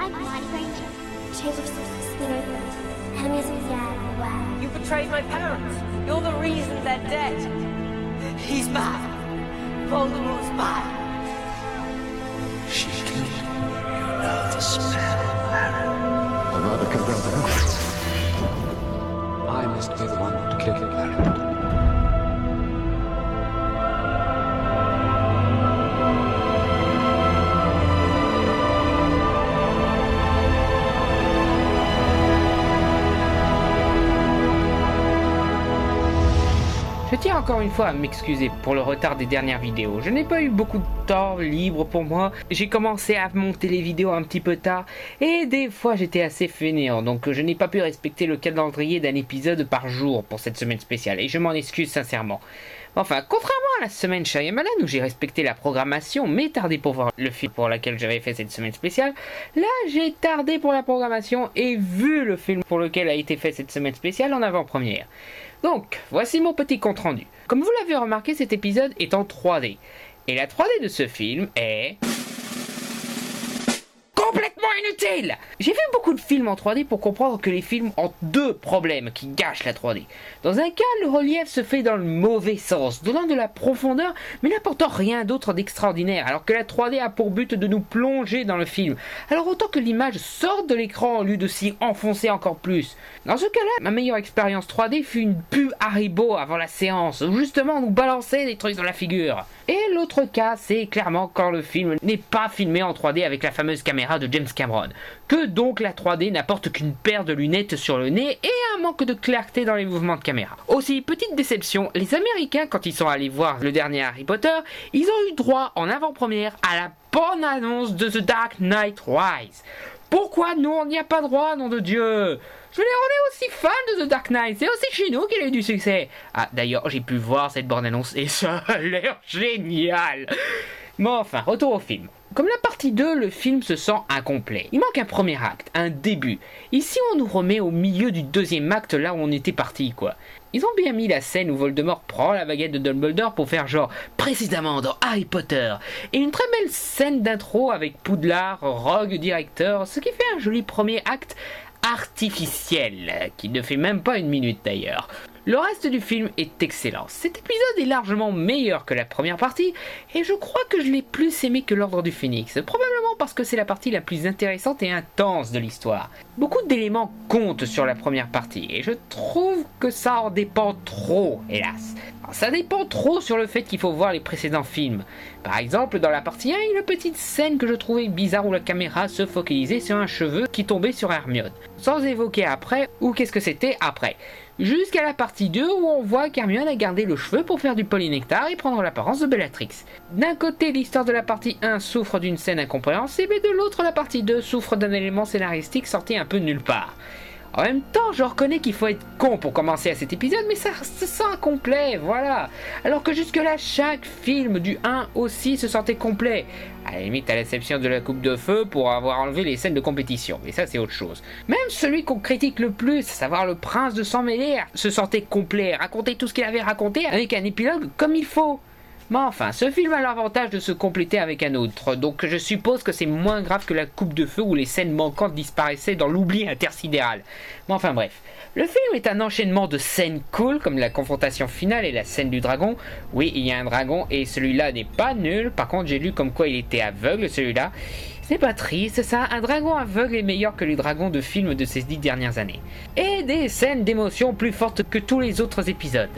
I'm Mighty Ranger. Chamber of Secrets has been opened. Enemies of the air beware. You betrayed my parents. You're the reason they're dead. He's mad. Voldemort's mad. She killed you. You know the smell, Harry. I must be the one to kill Harry. Je tiens encore une fois à m'excuser pour le retard des dernières vidéos. Je n'ai pas eu beaucoup de temps libre pour moi. J'ai commencé à monter les vidéos un petit peu tard et des fois j'étais assez fainéant. Donc je n'ai pas pu respecter le calendrier d'un épisode par jour pour cette semaine spéciale et je m'en excuse sincèrement. Enfin, contrairement à la semaine Shyamalan où j'ai respecté la programmation mais tardé pour voir le film pour lequel j'avais fait cette semaine spéciale, là j'ai tardé pour la programmation et vu le film pour lequel a été fait cette semaine spéciale en avant-première. Donc, voici mon petit compte-rendu. Comme vous l'avez remarqué, cet épisode est en 3D. Et la 3D de ce film est... complètement inutile. J'ai vu beaucoup de films en 3D pour comprendre que les films ont deux problèmes qui gâchent la 3D. Dans un cas, le relief se fait dans le mauvais sens, donnant de la profondeur, mais n'apportant rien d'autre d'extraordinaire, alors que la 3D a pour but de nous plonger dans le film. Alors autant que l'image sorte de l'écran au lieu de s'y enfoncer encore plus. Dans ce cas-là, ma meilleure expérience 3D fut une pub Haribo avant la séance, où justement on nous balançait des trucs dans la figure. Et l'autre cas, c'est clairement quand le film n'est pas filmé en 3D avec la fameuse caméra de James Cameron, que donc la 3D n'apporte qu'une paire de lunettes sur le nez et un manque de clarté dans les mouvements de caméra. Aussi, petite déception, les Américains, quand ils sont allés voir le dernier Harry Potter, ils ont eu droit en avant-première à la bonne annonce de The Dark Knight Rises. Pourquoi nous on n'y a pas droit, nom de Dieu? Je l'ai rendu aussi fan de The Dark Knight, c'est aussi chez nous qu'il a eu du succès. Ah d'ailleurs j'ai pu voir cette bande-annonce et ça a l'air génial. Mais enfin, retour au film. Comme la partie 2, le film se sent incomplet. Il manque un premier acte, un début. Ici on nous remet au milieu du deuxième acte, là où on était parti quoi. Ils ont bien mis la scène où Voldemort prend la baguette de Dumbledore pour faire genre précisément dans Harry Potter. Et une très belle scène d'intro avec Poudlard, Rogue Directeur, ce qui fait un joli premier acte artificiel, qui ne fait même pas une minute d'ailleurs. Le reste du film est excellent. Cet épisode est largement meilleur que la première partie, et je crois que je l'ai plus aimé que l'Ordre du Phénix, probablement parce que c'est la partie la plus intéressante et intense de l'histoire. Beaucoup d'éléments comptent sur la première partie, et je trouve que ça en dépend trop, hélas. Alors, ça dépend trop sur le fait qu'il faut voir les précédents films. Par exemple, dans la partie 1, il y a une petite scène que je trouvais bizarre où la caméra se focalisait sur un cheveu qui tombait sur Hermione, sans évoquer après ou qu'est-ce que c'était après. Jusqu'à la partie 2 où on voit qu'Hermione a gardé le cheveu pour faire du polynectar et prendre l'apparence de Bellatrix. D'un côté, l'histoire de la partie 1 souffre d'une scène incompréhensible et de l'autre, la partie 2 souffre d'un élément scénaristique sorti un peu nulle part. En même temps, je reconnais qu'il faut être con pour commencer à cet épisode, mais ça se sent incomplet, voilà. Alors que jusque-là, chaque film du 1 aussi se sentait complet. À la limite, à l'exception de la coupe de feu pour avoir enlevé les scènes de compétition, mais ça c'est autre chose. Même celui qu'on critique le plus, à savoir le prince de sang mêlé, se sentait complet, racontait tout ce qu'il avait raconté avec un épilogue comme il faut. Mais enfin, ce film a l'avantage de se compléter avec un autre, donc je suppose que c'est moins grave que la coupe de feu où les scènes manquantes disparaissaient dans l'oubli intersidéral. Mais enfin bref, le film est un enchaînement de scènes cool, comme la confrontation finale et la scène du dragon. Oui, il y a un dragon et celui-là n'est pas nul, par contre j'ai lu comme quoi il était aveugle celui-là. C'est pas triste ça, un dragon aveugle est meilleur que les dragons de films de ces 10 dernières années. Et des scènes d'émotion plus fortes que tous les autres épisodes.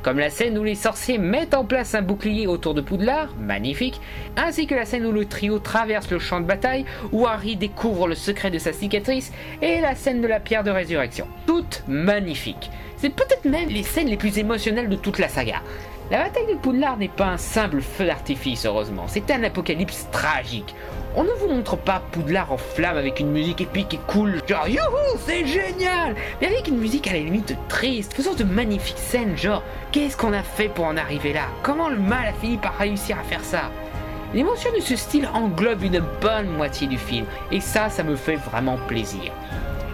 Comme la scène où les sorciers mettent en place un bouclier autour de Poudlard, magnifique, ainsi que la scène où le trio traverse le champ de bataille, où Harry découvre le secret de sa cicatrice, et la scène de la pierre de résurrection. Toutes magnifiques. C'est peut-être même les scènes les plus émotionnelles de toute la saga. La bataille de Poudlard n'est pas un simple feu d'artifice, heureusement, c'est un apocalypse tragique. On ne vous montre pas Poudlard en flammes avec une musique épique et cool, genre youhou, c'est génial, mais avec une musique à la limite triste, faisant de magnifiques scènes, genre qu'est-ce qu'on a fait pour en arriver là? Comment le mal a fini par réussir à faire ça? L'émotion de ce style englobe une bonne moitié du film, et ça me fait vraiment plaisir.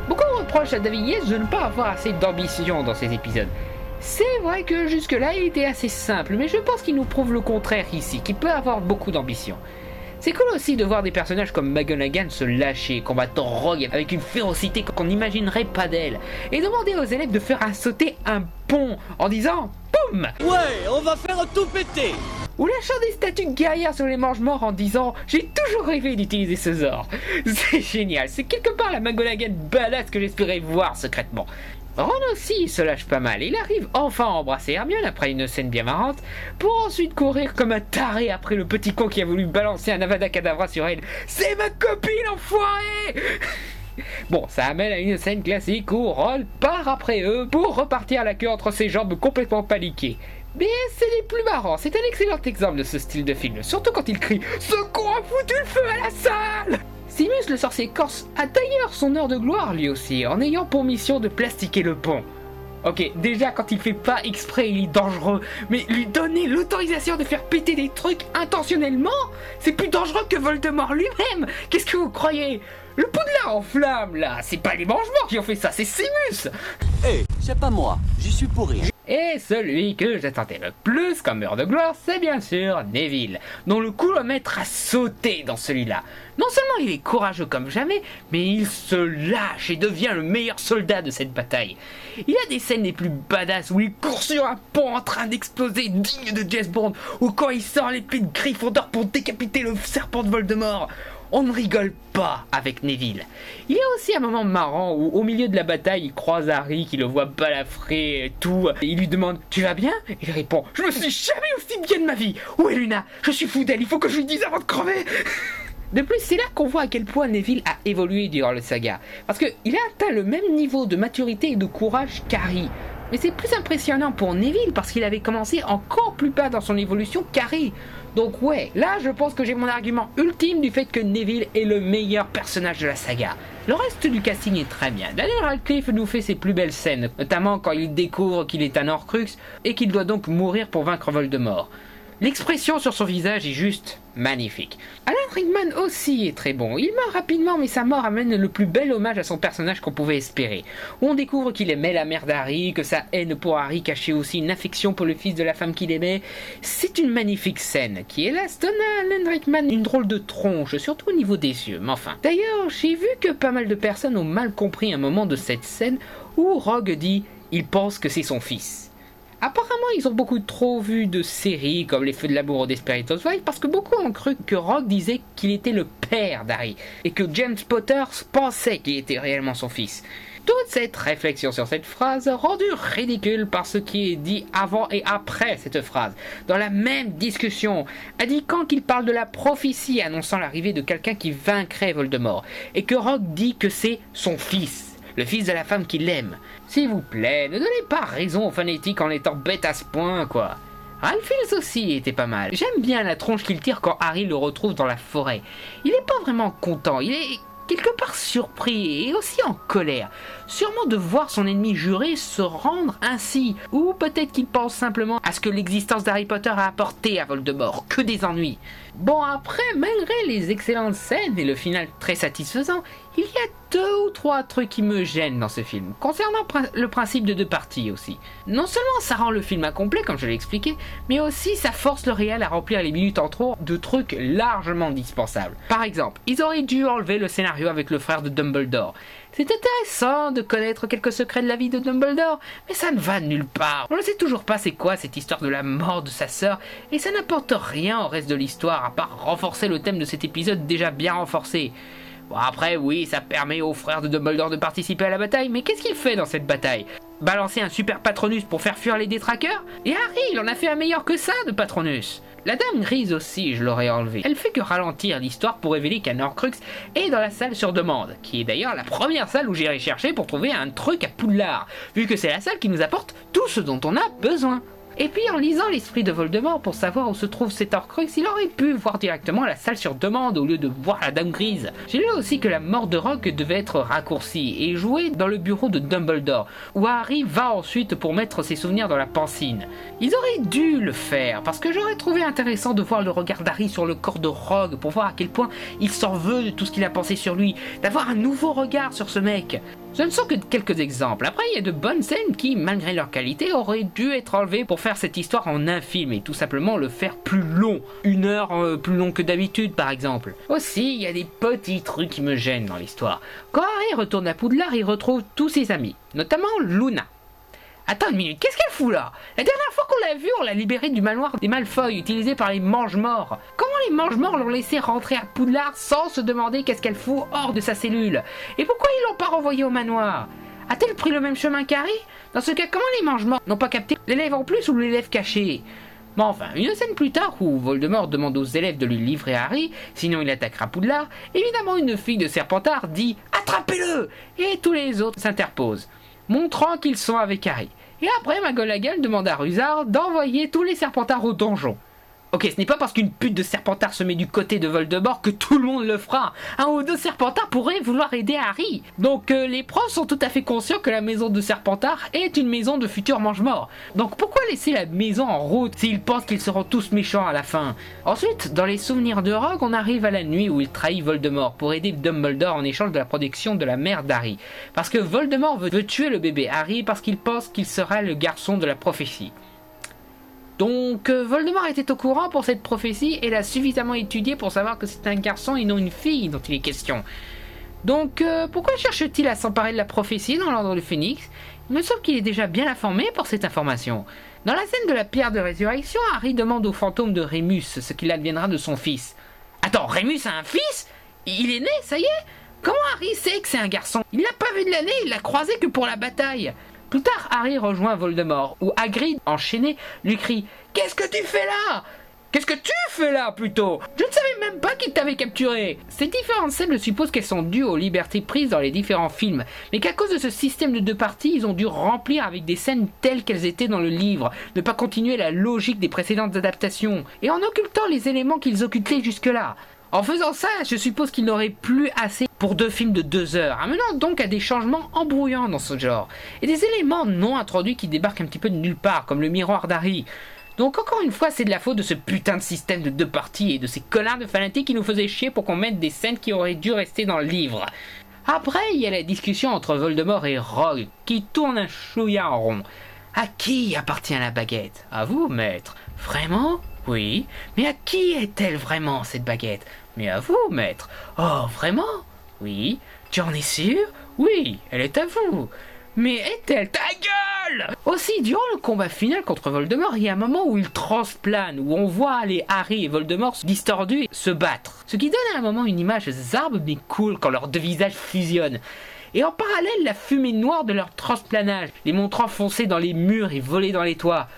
Beaucoup reprochent à David Yates de ne pas avoir assez d'ambition dans ses épisodes. C'est vrai que jusque-là il était assez simple, mais je pense qu'il nous prouve le contraire ici, qu'il peut avoir beaucoup d'ambition. C'est cool aussi de voir des personnages comme McGonagall se lâcher, combattant Rogue avec une férocité qu'on n'imaginerait pas d'elle, et demander aux élèves de faire sauter un pont en disant BOUM! Ouais, on va faire tout péter. Ou lâchant des statues guerrières sur les mange-morts en disant « J'ai toujours rêvé d'utiliser ce sort ». C'est génial, c'est quelque part la McGonagall badass que j'espérais voir secrètement. Ron aussi se lâche pas mal, il arrive enfin à embrasser Hermione après une scène bien marrante, pour ensuite courir comme un taré après le petit con qui a voulu balancer un Avada Kedavra sur elle. « C'est ma copine, enfoiré !» Bon, ça amène à une scène classique où Ron part après eux pour repartir à la queue entre ses jambes complètement paniquées. Mais c'est les plus marrants, c'est un excellent exemple de ce style de film, surtout quand il crie « Ce con a foutu le feu à la salle !» Simus le sorcier corse a d'ailleurs son heure de gloire lui aussi, en ayant pour mission de plastiquer le pont. Ok, déjà quand il fait pas exprès il est dangereux, mais lui donner l'autorisation de faire péter des trucs intentionnellement, c'est plus dangereux que Voldemort lui-même. Qu'est-ce que vous croyez? Le poudlard en flamme là, c'est pas les mange-morts qui ont fait ça, c'est Simus. Hé, c'est pas moi, j'y suis pour rien. Et celui que j'attendais le plus comme heure de gloire, c'est bien sûr Neville, dont le coulomètre a sauté dans celui-là. Non seulement il est courageux comme jamais, mais il se lâche et devient le meilleur soldat de cette bataille. Il a des scènes les plus badass où il court sur un pont en train d'exploser, digne de James Bond, ou quand il sort l'épée de Gryffondor pour décapiter le serpent de Voldemort. On ne rigole pas avec Neville. Il y a aussi un moment marrant où au milieu de la bataille il croise Harry qui le voit balafrer et tout. Il lui demande « Tu vas bien ?» Il répond « Je me suis jamais aussi bien de ma vie. Où est Luna? Je suis fou d'elle, il faut que je lui dise avant de crever !» De plus, c'est là qu'on voit à quel point Neville a évolué durant le saga. Parce qu'il a atteint le même niveau de maturité et de courage qu'Harry. Mais c'est plus impressionnant pour Neville parce qu'il avait commencé encore plus bas dans son évolution qu'Harry. Donc ouais, là je pense que j'ai mon argument ultime du fait que Neville est le meilleur personnage de la saga. Le reste du casting est très bien. Daniel Radcliffe nous fait ses plus belles scènes, notamment quand il découvre qu'il est un Horcrux et qu'il doit donc mourir pour vaincre Voldemort. L'expression sur son visage est juste magnifique. Alan Rickman aussi est très bon. Il meurt rapidement, mais sa mort amène le plus bel hommage à son personnage qu'on pouvait espérer. Où on découvre qu'il aimait la mère d'Harry, que sa haine pour Harry cachait aussi une affection pour le fils de la femme qu'il aimait. C'est une magnifique scène qui, hélas, donne à Alan Rickman une drôle de tronche, surtout au niveau des yeux, mais enfin. D'ailleurs, j'ai vu que pas mal de personnes ont mal compris un moment de cette scène où Rogue dit « il pense que c'est son fils ». Apparemment, ils ont beaucoup trop vu de séries comme Les Feux de l'amour ou Desperate Housewives parce que beaucoup ont cru que Rogue disait qu'il était le père d'Harry et que James Potter pensait qu'il était réellement son fils. Toute cette réflexion sur cette phrase rendue ridicule par ce qui est dit avant et après cette phrase, dans la même discussion, indiquant qu'il parle de la prophétie annonçant l'arrivée de quelqu'un qui vaincrait Voldemort et que Rogue dit que c'est son fils. Le fils de la femme qu'il aime. S'il vous plaît, ne donnez pas raison aux phonétiques en étant bête à ce point, quoi. Ralph Fiennes aussi était pas mal. J'aime bien la tronche qu'il tire quand Harry le retrouve dans la forêt. Il est pas vraiment content, il est quelque part surpris et aussi en colère. Sûrement de voir son ennemi juré se rendre ainsi. Ou peut-être qu'il pense simplement à ce que l'existence d'Harry Potter a apporté à Voldemort. Que des ennuis. Bon après, malgré les excellentes scènes et le final très satisfaisant, il y a 2 ou 3 trucs qui me gênent dans ce film, concernant le principe de 2 parties aussi. Non seulement ça rend le film incomplet, comme je l'ai expliqué, mais aussi ça force le réel à remplir les minutes en trop de trucs largement dispensables. Par exemple, ils auraient dû enlever le scénario avec le frère de Dumbledore. C'est intéressant de connaître quelques secrets de la vie de Dumbledore, mais ça ne va nulle part. On ne sait toujours pas c'est quoi cette histoire de la mort de sa sœur, et ça n'apporte rien au reste de l'histoire, à part renforcer le thème de cet épisode déjà bien renforcé. Bon après oui, ça permet au frère de Dumbledore de participer à la bataille, mais qu'est-ce qu'il fait dans cette bataille? Balancer un super Patronus pour faire fuir les détraqueurs? Et Harry, il en a fait un meilleur que ça de Patronus. La Dame Grise aussi, je l'aurais enlevé. Elle fait que ralentir l'histoire pour révéler qu'un Horcrux est dans la salle sur demande, qui est d'ailleurs la première salle où j'irai chercher pour trouver un truc à Poudlard, vu que c'est la salle qui nous apporte tout ce dont on a besoin. Et puis en lisant l'esprit de Voldemort pour savoir où se trouve cet Horcrux, il aurait pu voir directement la salle sur demande au lieu de voir la Dame Grise. J'ai lu aussi que la mort de Rogue devait être raccourcie et jouée dans le bureau de Dumbledore, où Harry va ensuite pour mettre ses souvenirs dans la pancine. Ils auraient dû le faire, parce que j'aurais trouvé intéressant de voir le regard d'Harry sur le corps de Rogue pour voir à quel point il s'en veut de tout ce qu'il a pensé sur lui, d'avoir un nouveau regard sur ce mec. Ce ne sont que quelques exemples. Après, il y a de bonnes scènes qui, malgré leur qualité, auraient dû être enlevées pour faire cette histoire en un film et tout simplement le faire plus long. 1 heure plus long que d'habitude, par exemple. Aussi, il y a des petits trucs qui me gênent dans l'histoire. Quand Harry retourne à Poudlard, il retrouve tous ses amis, notamment Luna. Attends une minute, qu'est-ce qu'elle fout là? La dernière fois qu'on l'a vue, on l'a libérée du manoir des Malfoy, utilisé par les Mange-Morts. Comment les Mange-Morts l'ont laissé rentrer à Poudlard sans se demander qu'est-ce qu'elle fout hors de sa cellule? Et pourquoi ils l'ont pas renvoyée au manoir? A-t-elle pris le même chemin qu'Harry? Dans ce cas, comment les Mange-Morts n'ont pas capté l'élève en plus ou l'élève caché? Mais enfin, une scène plus tard où Voldemort demande aux élèves de lui livrer Harry, sinon il attaquera Poudlard, évidemment une fille de Serpentard dit « Attrapez-le !» et tous les autres s'interposent, montrant qu'ils sont avec Harry. Et après, McGonagall demande à Rusard d'envoyer tous les Serpentards au donjon. Ok, ce n'est pas parce qu'une pute de Serpentard se met du côté de Voldemort que tout le monde le fera. Un ou deux Serpentards pourraient vouloir aider Harry. Donc les profs sont tout à fait conscients que la maison de Serpentard est une maison de futurs mange-morts. Donc pourquoi laisser la maison en route s'ils pensent qu'ils seront tous méchants à la fin? Ensuite, dans les souvenirs de Rogue, on arrive à la nuit où il trahit Voldemort pour aider Dumbledore en échange de la protection de la mère d'Harry. Parce que Voldemort veut tuer le bébé Harry parce qu'il pense qu'il sera le garçon de la prophétie. Donc Voldemort était au courant pour cette prophétie et l'a suffisamment étudié pour savoir que c'est un garçon et non une fille dont il est question. Donc pourquoi cherche-t-il à s'emparer de la prophétie dans l'ordre du Phénix? Il me semble qu'il est déjà bien informé pour cette information. Dans la scène de la pierre de résurrection, Harry demande au fantôme de Rémus ce qu'il adviendra de son fils. Attends, Rémus a un fils? Il est né, ça y est? Comment Harry sait que c'est un garçon? Il l'a pas vu de l'année, il l'a croisé que pour la bataille. Plus tard, Harry rejoint Voldemort, où Hagrid, enchaîné, lui crie « Qu'est-ce que tu fais là ?» Qu'est-ce que tu fais là, plutôt? Je ne savais même pas qu'il t'avait capturé. Ces différentes scènes, je suppose qu'elles sont dues aux libertés prises dans les différents films, mais qu'à cause de ce système de 2 parties, ils ont dû remplir avec des scènes telles qu'elles étaient dans le livre, ne pas continuer la logique des précédentes adaptations, et en occultant les éléments qu'ils occultaient jusque-là. En faisant ça, je suppose qu'il n'aurait plus assez pour 2 films de 2 heures, amenant donc à des changements embrouillants dans ce genre, et des éléments non introduits qui débarquent un petit peu de nulle part, comme le miroir d'Harry. Donc encore une fois, c'est de la faute de ce putain de système de 2 parties et de ces connards de fanatiques qui nous faisaient chier pour qu'on mette des scènes qui auraient dû rester dans le livre. Après, il y a la discussion entre Voldemort et Rogue, qui tourne un chouïa en rond. À qui appartient la baguette? À vous, maître. Vraiment? Oui. Mais à qui est-elle vraiment, cette baguette? Mais à vous, maître. Oh, vraiment? Oui. Tu en es sûr? Oui, elle est à vous. Mais est-elle ta gueule? Aussi, durant le combat final contre Voldemort, il y a un moment où il transplane, où on voit les Harry et Voldemort distordus se battre. Ce qui donne à un moment une image zarbe mais cool quand leurs 2 visages fusionnent. Et en parallèle, la fumée noire de leur transplanage, les montrant foncer dans les murs et voler dans les toits.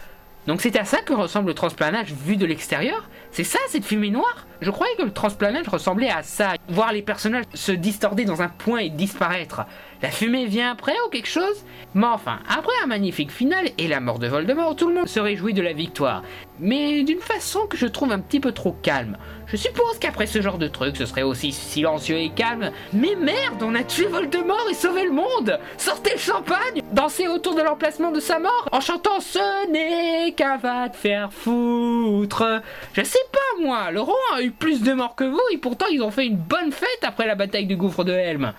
Donc c'est à ça que ressemble le transplanage vu de l'extérieur? C'est ça, cette fumée noire? Je croyais que le transplanage ressemblait à ça, voir les personnages se distorder dans un point et disparaître. La fumée vient après ou quelque chose? Mais enfin, après un magnifique final et la mort de Voldemort, tout le monde se réjouit de la victoire. Mais d'une façon que je trouve un petit peu trop calme. Je suppose qu'après ce genre de truc, ce serait aussi silencieux et calme. Mais merde, on a tué Voldemort et sauvé le monde! Sortez le champagne! Dansez autour de l'emplacement de sa mort en chantant « Ce n'est qu'un va te faire foutre !» Je sais pas moi, le roi a eu plus de morts que vous et pourtant ils ont fait une bonne fête après la bataille du gouffre de Helm.